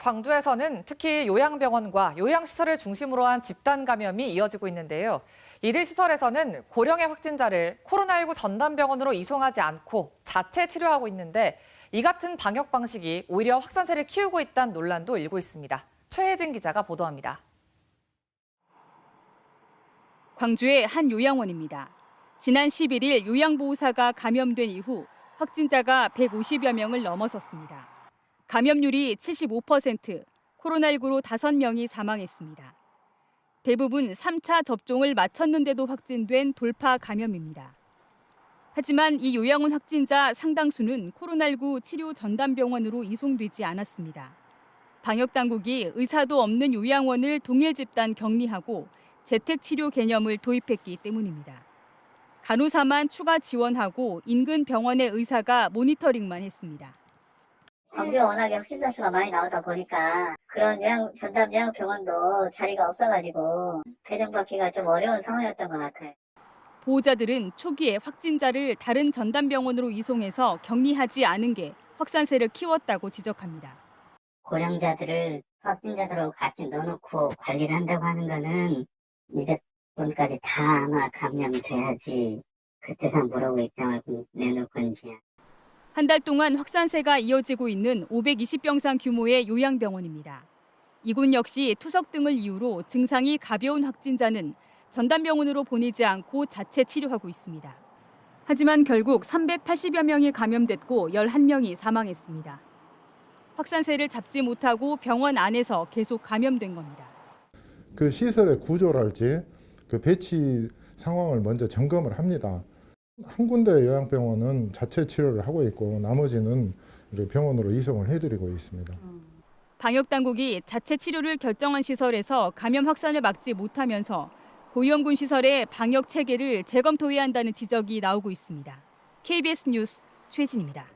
광주에서는 특히 요양병원과 요양시설을 중심으로 한 집단 감염이 이어지고 있는데요. 이들 시설에서는 고령의 확진자를 코로나19 전담병원으로 이송하지 않고 자체 치료하고 있는데 이 같은 방역 방식이 오히려 확산세를 키우고 있다는 논란도 일고 있습니다. 최혜진 기자가 보도합니다. 광주의 한 요양원입니다. 지난 11일 요양보호사가 감염된 이후 확진자가 150여 명을 넘어섰습니다. 감염률이 75%, 코로나19로 5명이 사망했습니다. 대부분 3차 접종을 마쳤는데도 확진된 돌파 감염입니다. 하지만 이 요양원 확진자 상당수는 코로나19 치료 전담병원으로 이송되지 않았습니다. 방역당국이 의사도 없는 요양원을 동일 집단 격리하고 재택치료 개념을 도입했기 때문입니다. 간호사만 추가 지원하고 인근 병원의 의사가 모니터링만 했습니다. 광주가 워낙에 확진자 수가 많이 나오다 보니까 그런 전담 요양병원도 자리가 없어가지고 배정받기가 좀 어려운 상황이었던 것 같아요. 보호자들은 초기에 확진자를 다른 전담병원으로 이송해서 격리하지 않은 게 확산세를 키웠다고 지적합니다. 고령자들을 확진자들하고 같이 넣어놓고 관리를 한다고 하는 거는 200분까지 다 아마 감염이 돼야지 그때서 뭐라고 입장을 내놓을 건지. 한 달 동안 확산세가 이어지고 있는 520병상 규모의 요양병원입니다. 이곳 역시 투석 등을 이유로 증상이 가벼운 확진자는 전담병원으로 보내지 않고 자체 치료하고 있습니다. 하지만 결국 380여 명이 감염됐고 11명이 사망했습니다. 확산세를 잡지 못하고 병원 안에서 계속 감염된 겁니다. 그 시설의 구조랄지 그 배치 상황을 먼저 점검을 합니다. 한 군데 요양병원은 자체 치료를 하고 있고 나머지는 병원으로 이송을 해드리고 있습니다. 방역당국이 자체 치료를 결정한 시설에서 감염 확산을 막지 못하면서 고위험군 시설의 방역 체계를 재검토해야 한다는 지적이 나오고 있습니다. KBS 뉴스 최진입니다.